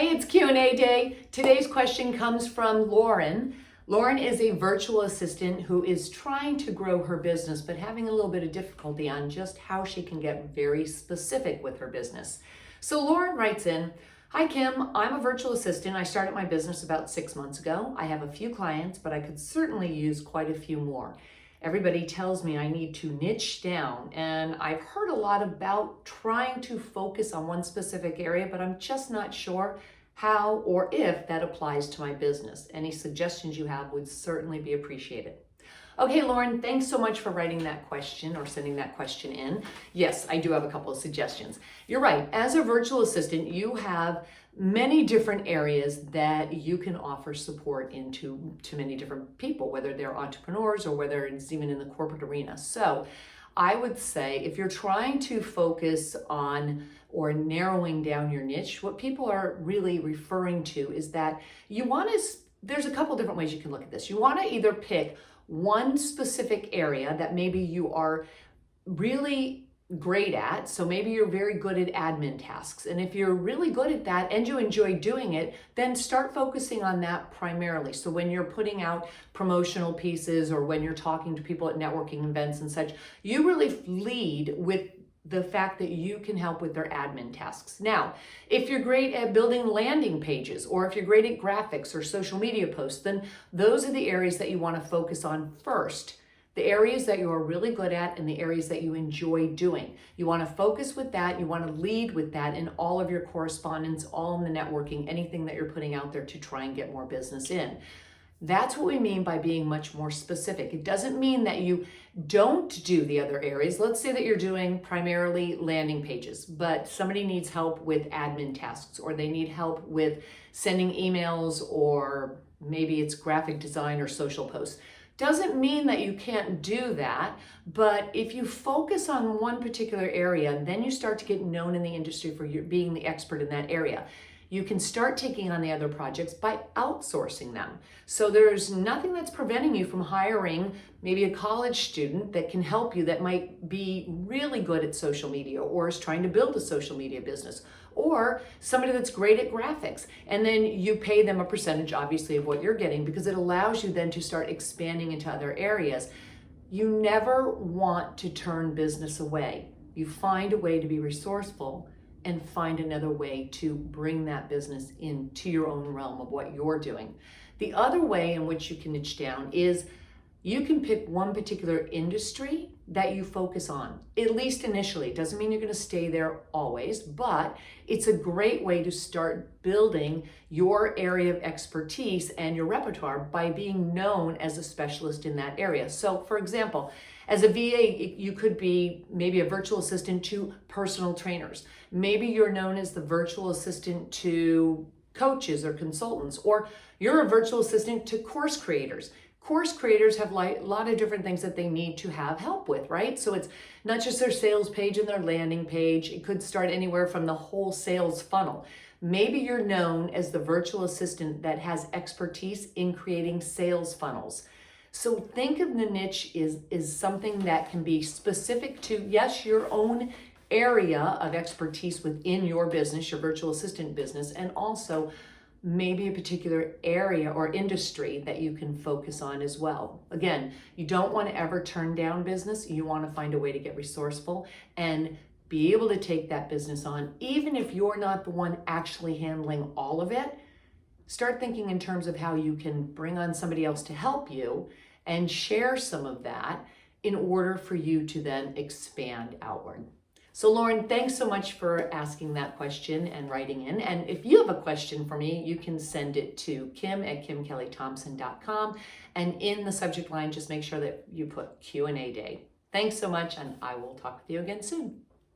Hey, it's Q&A day. Today's question comes from Lauren. Lauren is a virtual assistant who is trying to grow her business, but having a little bit of difficulty on just how she can get very specific with her business. So Lauren writes in, "Hi Kim, I'm a virtual assistant. I started my business about 6 months ago. I have a few clients, but I could certainly use quite a few more. Everybody tells me I need to niche down, and I've heard a lot about trying to focus on one specific area, but I'm just not sure how or if that applies to my business. Any suggestions you have would certainly be appreciated." Okay, Lauren, thanks so much for writing that question or sending that question in. Yes, I do have a couple of suggestions. You're right. As a virtual assistant, you have many different areas that you can offer support into to many different people, whether they're entrepreneurs or whether it's even in the corporate arena. So I would say if you're trying to focus on or narrowing down your niche, what people are really referring to is that you want to, there's a couple different ways you can look at this. You want to either pick one specific area that maybe you are really great at. So maybe you're very good at admin tasks. And if you're really good at that and you enjoy doing it, then start focusing on that primarily. So when you're putting out promotional pieces or when you're talking to people at networking events and such, you really lead with the fact that you can help with their admin tasks. Now, if you're great at building landing pages, or if you're great at graphics or social media posts, then those are the areas that you want to focus on first. The areas that you are really good at and the areas that you enjoy doing. You want to focus with that. You want to lead with that in all of your correspondence, all in the networking, anything that you're putting out there to try and get more business in. That's what we mean by being much more specific. It doesn't mean that you don't do the other areas. Let's say that you're doing primarily landing pages, but somebody needs help with admin tasks, or they need help with sending emails, or maybe it's graphic design or social posts. Doesn't mean that you can't do that, but if you focus on one particular area, then you start to get known in the industry for being the expert in that area. You can start taking on the other projects by outsourcing them. So there's nothing that's preventing you from hiring maybe a college student that can help you, that might be really good at social media or is trying to build a social media business, or somebody that's great at graphics. And then you pay them a percentage, obviously, of what you're getting, because it allows you then to start expanding into other areas. You never want to turn business away. You find a way to be resourceful and find another way to bring that business into your own realm of what you're doing. The other way in which you can niche down is you can pick one particular industry that you focus on, at least initially. It doesn't mean you're going to stay there always, but it's a great way to start building your area of expertise and your repertoire by being known as a specialist in that area. So for example, as a VA, you could be maybe a virtual assistant to personal trainers. Maybe you're known as the virtual assistant to coaches or consultants, or you're a virtual assistant to course creators. Course creators have a lot of different things that they need to have help with, right? So it's not just their sales page and their landing page. It could start anywhere from the whole sales funnel. Maybe you're known as the virtual assistant that has expertise in creating sales funnels. So think of the niche is something that can be specific to, yes, your own area of expertise within your business, your virtual assistant business, and also maybe a particular area or industry that you can focus on as well. Again, you don't want to ever turn down business. You want to find a way to get resourceful and be able to take that business on, even if you're not the one actually handling all of it. Start thinking in terms of how you can bring on somebody else to help you and share some of that in order for you to then expand outward. So Lauren, thanks so much for asking that question and writing in. And if you have a question for me, you can send it to kim@kimkellythompson.com. And in the subject line, just make sure that you put Q&A day. Thanks so much, and I will talk with you again soon.